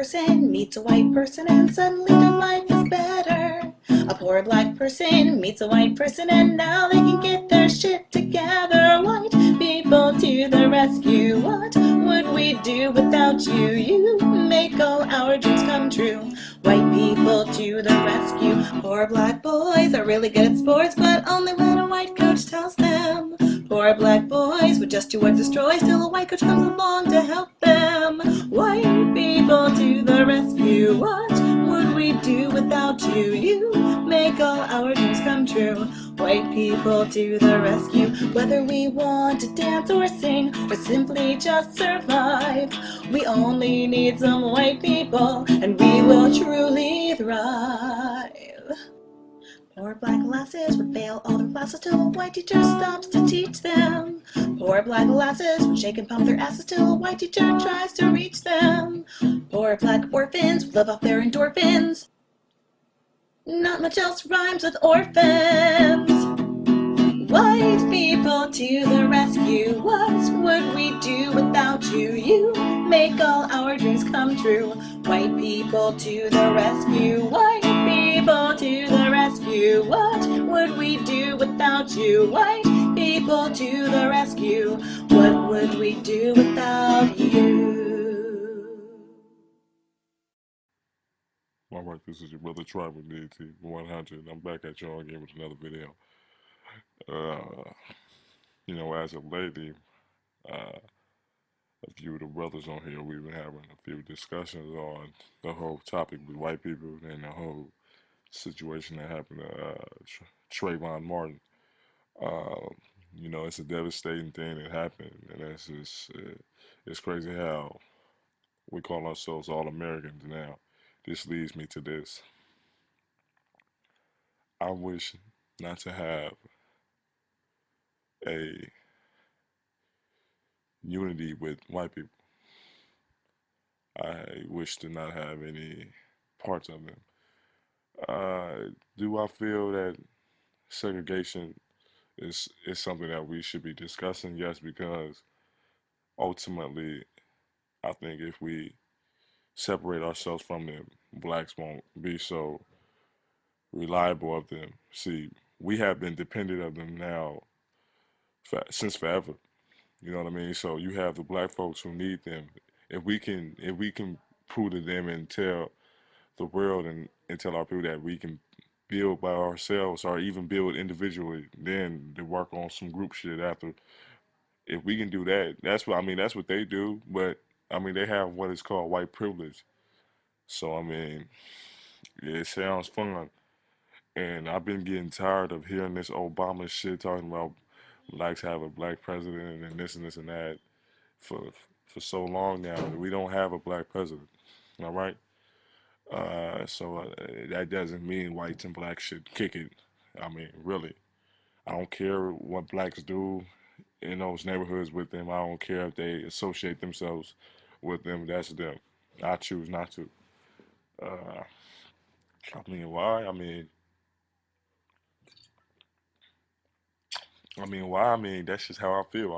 person meets a white person and suddenly their life is better. A poor black person meets a white person and now they can get their shit together. White people to the rescue. What would we do without you? You make all our dreams come true. White people to the rescue. Poor black boys are really good at sports, but only when a white coach tells them. Poor black boys would just do what destroys till a white coach comes along to help them. White people to the rescue. What would we do without you? You make all our dreams come true. White people to the rescue. Whether we want to dance or sing or simply just survive, we only need some white people and we will truly thrive. Poor black lasses would fail all their classes till a white teacher stops to teach them. Poor black lasses would shake and pump their asses till a white teacher tries to reach them. Poor black orphans would live off their endorphins. Not much else rhymes with orphans. White people to the rescue. What would we do without you? You make all our dreams come true. White people to the rescue. White people to the rescue. What would we do without you? White people to the rescue. What would we do without you? All right, this is your brother Taalik with DT 100. I'm back at y'all again with another video. As of lately, a few of the brothers on here, we've been having a few discussions on the whole topic with white people and the whole situation that happened to Trayvon Martin. It's a devastating thing that happened, and it's crazy how we call ourselves all Americans now. This leads me to this. I wish not to have a unity with white people. I wish to not have any parts of them. Do I feel that segregation is something that we should be discussing? Yes, because ultimately, I think if we separate ourselves from them, blacks won't be so reliable of them. See, we have been dependent of them now since forever. You know what I mean? So you have the black folks who need them. If we can prove to them and tell the world and tell our people that we can build by ourselves or even build individually, then to work on some group shit after. If we can do that, that's what they do. But they have what is called white privilege. So it sounds fun. And I've been getting tired of hearing this Obama shit talking about blacks have a black president and this and this and that for so long now. We don't have a black president. All right. That doesn't mean whites and blacks should kick it. Really, I don't care what blacks do in those neighborhoods with them. I don't care if they associate themselves with them. That's them. I choose not to. Uh, why? Why? That's just how I feel.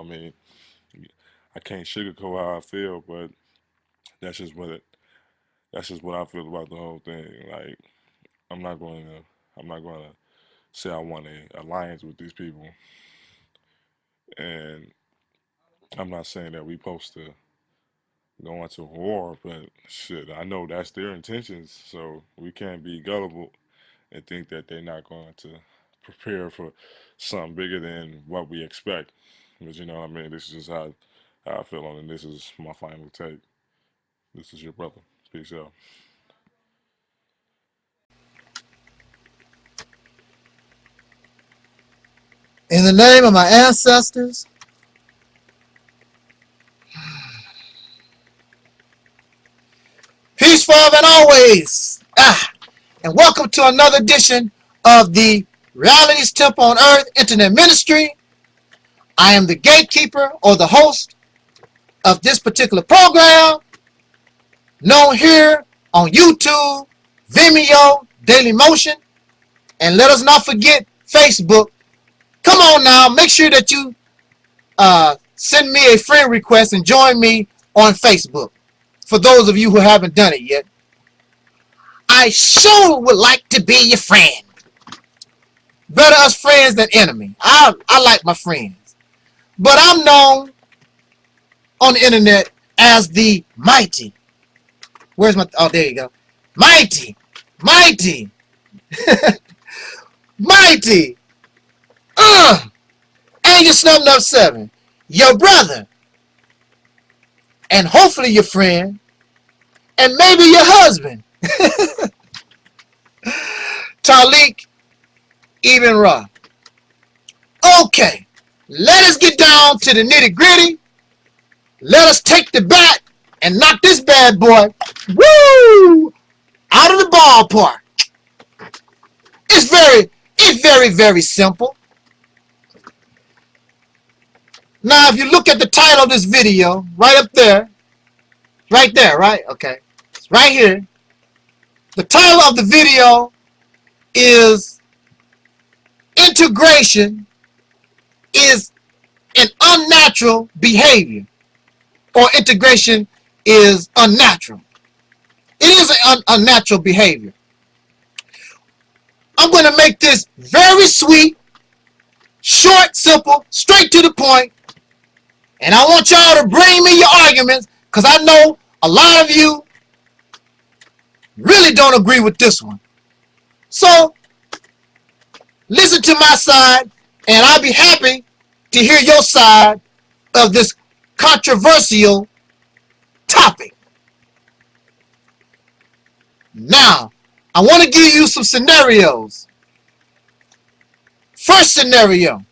I can't sugarcoat how I feel, but that's just what it. That's just what I feel about the whole thing. Like, I'm not going to. I'm not going to say I want an alliance with these people, and I'm not saying that we supposed to go into war, but shit, I know that's their intentions, so we can't be gullible and think that they're not going to prepare for something bigger than what we expect. But you know what I mean? This is just how I feel on it. This is my final take. This is your brother. Peace out. In the name of my ancestors, peace forever and always. And welcome to another edition of the Realitys Temple on Earth Internet Ministry. I am the gatekeeper or the host of this particular program, known here on YouTube, Vimeo, Dailymotion, and let us not forget Facebook. Come on now, make sure that you send me a friend request and join me on Facebook. for those of you who haven't done it yet. I sure would like to be your friend. Better us friends than enemy. I like my friends. But I'm known on the internet as the mighty. Where's my... Oh, there you go. Mighty. Mighty. Mighty. Angelsnupnup7. Your brother. And hopefully your friend. And maybe your husband. Taalik Ibn'rad. Okay, let us get down to the nitty gritty. Let us take the bat and knock this bad boy, woo, out of the ballpark. It's very simple. Now, if you look at the title of this video, right up there, right there, right? Okay, it's right here. The title of the video is Integration is an unnatural behavior, or integration is unnatural. It is an unnatural behavior. I'm going to make this very sweet, short, simple, straight to the point, and I want y'all to bring me your arguments, because I know a lot of you really don't agree with this one. So, listen to my side, and I'll be happy to hear your side of this controversial topic. Now, I want to give you some scenarios. First scenario.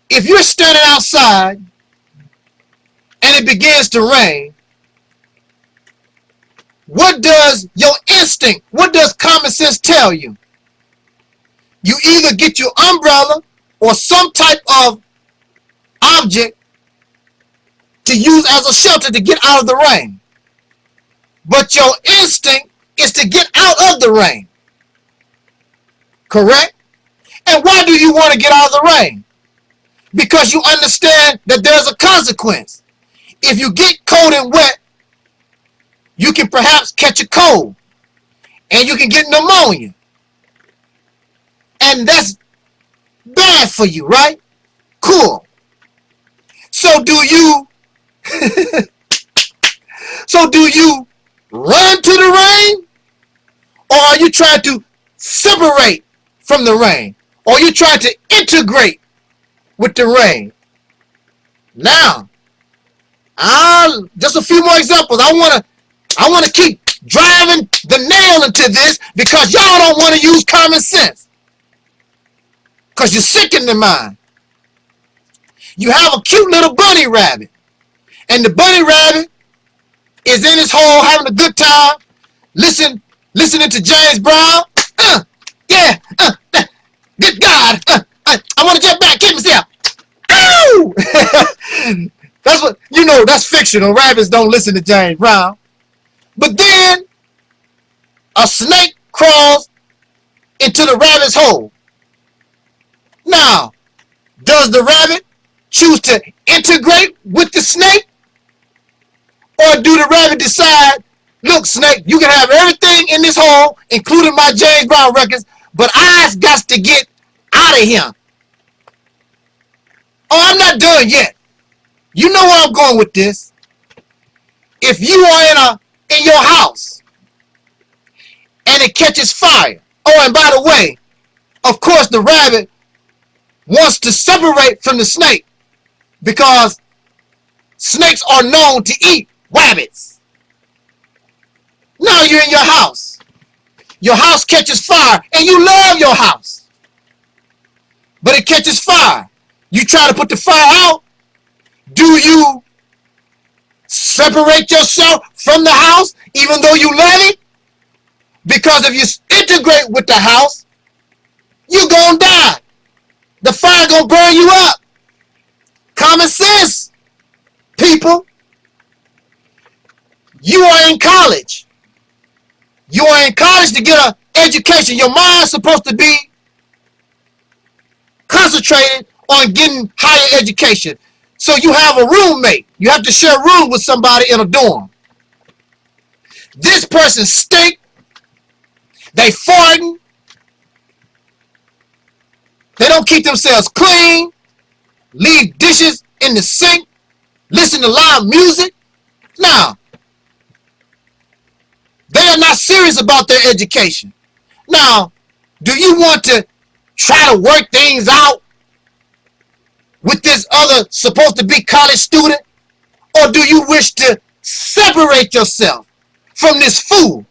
If you're standing outside and it begins to rain, what does your instinct, what does common sense tell you? You either get your umbrella or some type of object to use as a shelter to get out of the rain. But your instinct is to get out of the rain. Correct? And why do you want to get out of the rain? Because you understand that there's a consequence. If you get cold and wet, you can perhaps catch a cold. And you can get pneumonia. And that's bad for you, right? Cool. So do you run to the rain? Or are you trying to separate from the rain? Or are you trying to integrate with the rain? Now, just a few more examples. I want to keep driving the nail into this because y'all don't want to use common sense. Because you're sick in the mind. You have a cute little bunny rabbit. And the bunny rabbit is in his hole having a good time, listening to James Brown. Good God. I want to jump back, keep myself. Ow! That's what, that's fictional. Rabbits don't listen to James Brown. But then a snake crawls into the rabbit's hole. Now, does the rabbit choose to integrate with the snake? Or do the rabbit decide, look, snake, you can have everything in this hole, including my James Brown records, but I's got to get out of here. Oh, I'm not done yet. You know where I'm going with this. If you are in your house and it catches fire. Oh, and by the way, of course the rabbit wants to separate from the snake because snakes are known to eat rabbits. Now you're in your house. Your house catches fire and you love your house. But it catches fire. You try to put the fire out. Do you separate yourself from the house even though you love it? Because if you integrate with the house, you're going to die. The fire going to burn you up. Common sense, people. You are in college. You are in college to get an education. Your mind's supposed to be concentrated on getting higher education. So you have a roommate. You have to share a room with somebody in a dorm. This person stink. They farting. They don't keep themselves clean. Leave dishes in the sink. Listen to loud music. Now, they are not serious about their education. Now, do you want to try to work things out with this other supposed to be college student? Or do you wish to separate yourself from this fool?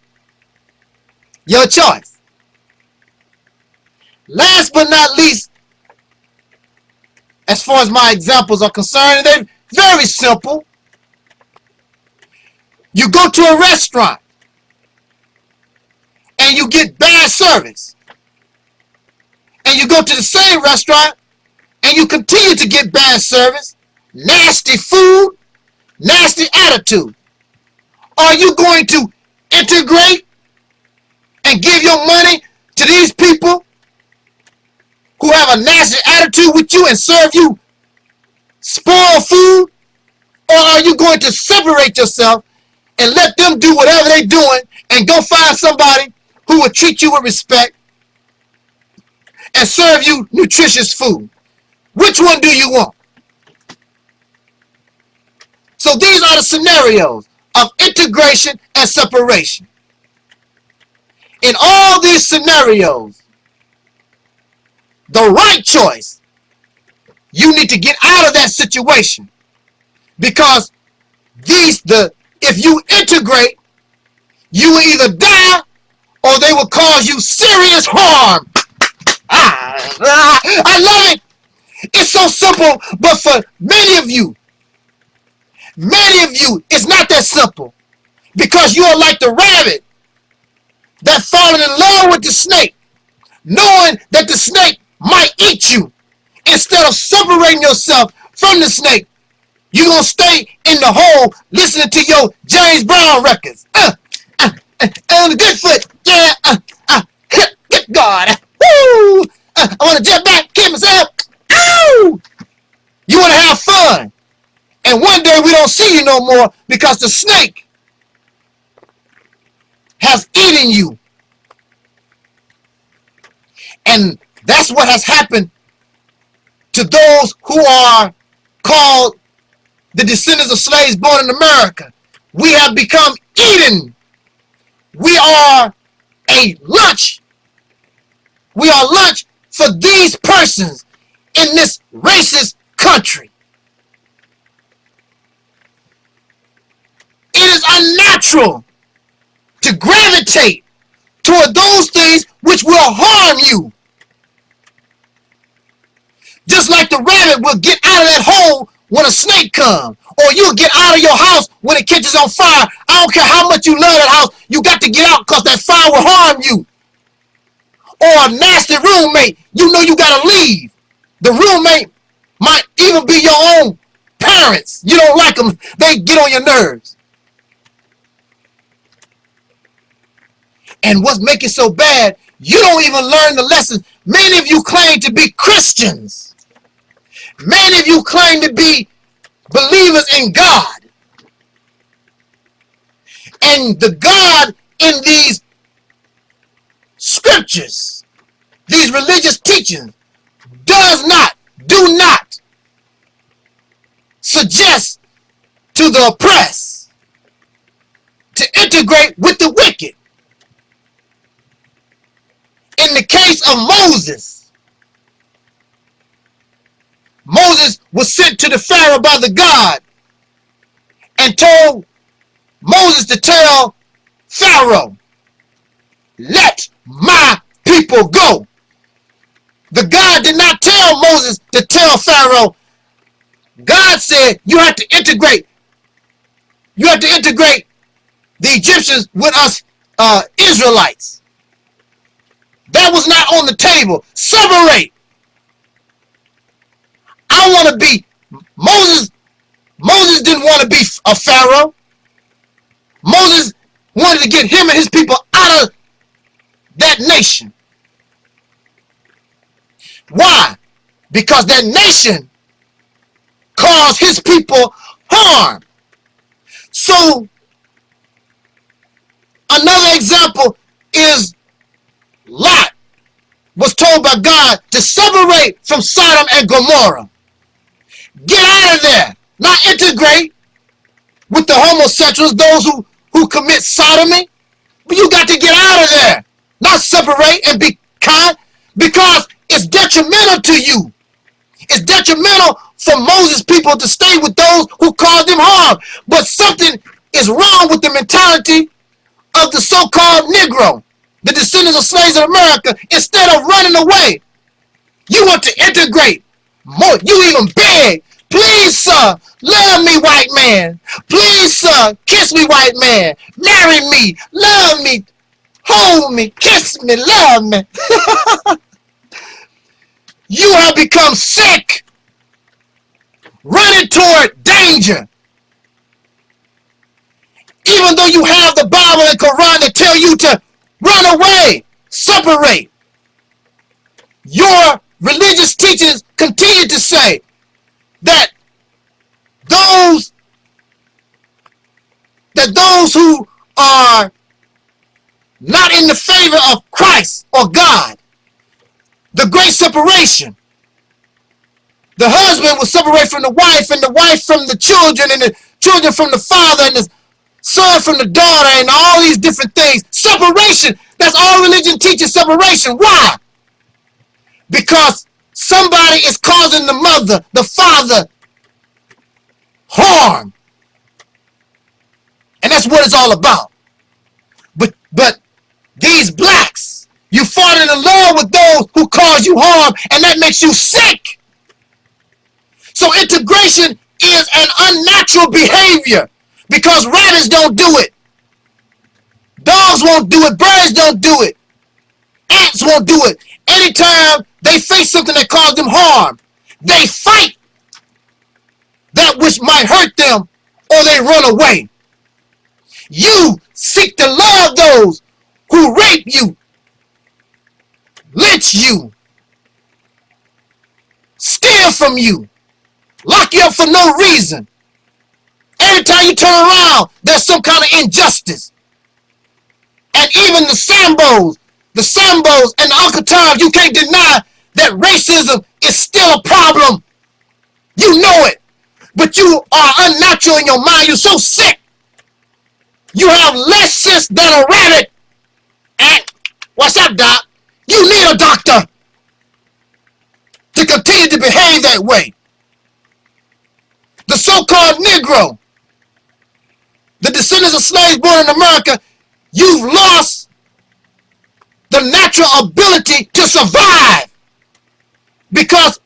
Your choice. Last but not least, as far as my examples are concerned, they're very simple. You go to a restaurant and you get bad service. And you go to the same restaurant and you continue to get bad service, nasty food, nasty attitude. Are you going to integrate and give your money to these people who have a nasty attitude with you and serve you spoiled food? Or are you going to separate yourself and let them do whatever they're doing and go find somebody who will treat you with respect and serve you nutritious food? Which one do you want? So these are the scenarios of integration and separation. In all these scenarios, the right choice, you need to get out of that situation, because if you integrate, you will either die or they will cause you serious harm. I love it. It's so simple, but for many of you, it's not that simple, because you are like the rabbit that fallen in love with the snake, knowing that the snake might eat you. Instead of separating yourself from the snake, you're going to stay in the hole listening to your James Brown records. On the good foot, yeah, good God, woo, I want to jump back, kill myself, ow! You want to have fun. And one day we don't see you no more because the snake has eaten you. And that's what has happened to those who are called the descendants of slaves born in America. We have become eaten. We are a lunch. We are lunch for these persons in this racist country. It is unnatural to gravitate toward those things which will harm you. Just like the rabbit will get out of that hole when a snake comes, or you'll get out of your house when it catches on fire. I don't care how much you love that house, you got to get out because that fire will harm you. Or a nasty roommate, you know you got to leave. The roommate might even be your own parents. You don't like them, they get on your nerves. And what's making it so bad, you don't even learn the lessons. Many of you claim to be Christians. Many of you claim to be believers in God. And the God in these scriptures, these religious teachings, do not suggest to the oppressed to integrate with the wicked. In the case of Moses, Moses was sent to the Pharaoh by the God and told Moses to tell Pharaoh, let my people go. The God did not tell Moses to tell Pharaoh. God said you have to integrate. You have to integrate the Egyptians with us Israelites. That was not on the table. Separate. I want to be Moses. Moses didn't want to be a Pharaoh. Moses wanted to get him and his people out of that nation. Why? Because that nation cause his people harm. So another example is Lot was told by God to separate from Sodom and Gomorrah. Get out of there. Not integrate with the homosexuals, those who commit sodomy. But you got to get out of there. Not separate and be kind, because it's detrimental to you. It's detrimental for Moses' people to stay with those who cause them harm. But something is wrong with the mentality of the so-called Negro, the descendants of slaves in America. Instead of running away, you want to integrate more. You even beg, please, sir, love me, white man. Please, sir, kiss me, white man. Marry me, love me, hold me, kiss me, love me. You have become sick, running toward danger. Even though you have the Bible and Quran that tell you to run away, separate. Your religious teachers continue to say that those who are not in the favor of Christ or God, the great separation. The husband will separate from the wife, and the wife from the children, and the children from the father, and the son from the daughter, and all these different things. Separation. That's all religion teaches, separation. Why? Because somebody is causing the mother, the father, harm. And that's what it's all about. But these blacks, you fall in love with those who cause you harm, and that makes you sick. So integration is an unnatural behavior, because rabbits don't do it. Dogs won't do it. Birds don't do it. Ants won't do it. Anytime they face something that causes them harm, they fight that which might hurt them, or they run away. You seek to love those who rape you, lynch you, steal from you, lock you up for no reason. Every time you turn around, there's some kind of injustice. And even the Sambos and the Uncle Toms, you can't deny that racism is still a problem. You know it. But you are unnatural in your mind. You're so sick. You have less sense than a rabbit. And what's up, doc? You need a doctor to continue to behave that way. The so-called Negro, the descendants of slaves born in America, you've lost the natural ability to survive, because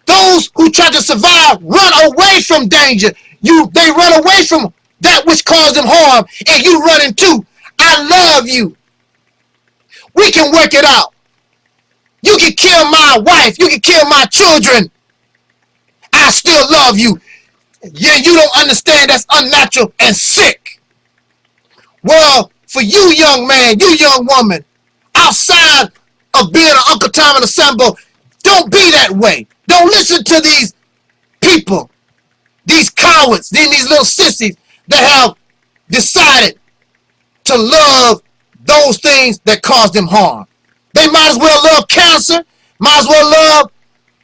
those who try to survive run away from danger. They run away from that which caused them harm, and you run into, I love you. We can work it out. You can kill my wife. You can kill my children. I still love you. Yeah, you don't understand. That's unnatural and sick. Well, for you, young man, you young woman, outside of being an Uncle Tom and a Sambo, don't be that way. Don't listen to these people, these cowards, these little sissies that have decided to love those things that cause them harm. They might as well love cancer, might as well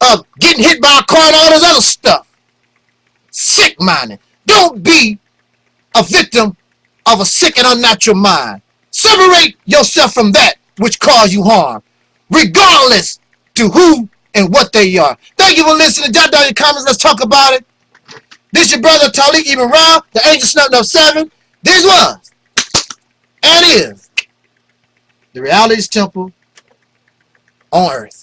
love getting hit by a car and all this other stuff. Sick-minded. Don't be a victim of a sick and unnatural mind. Separate yourself from that which cause you harm, regardless to who and what they are. Thank you for listening. Jot down your comments. Let's talk about it. This is your brother Taalik, Ibn'rad, the Angelsnupnup7. This was and is the Realitys Temple on Earth.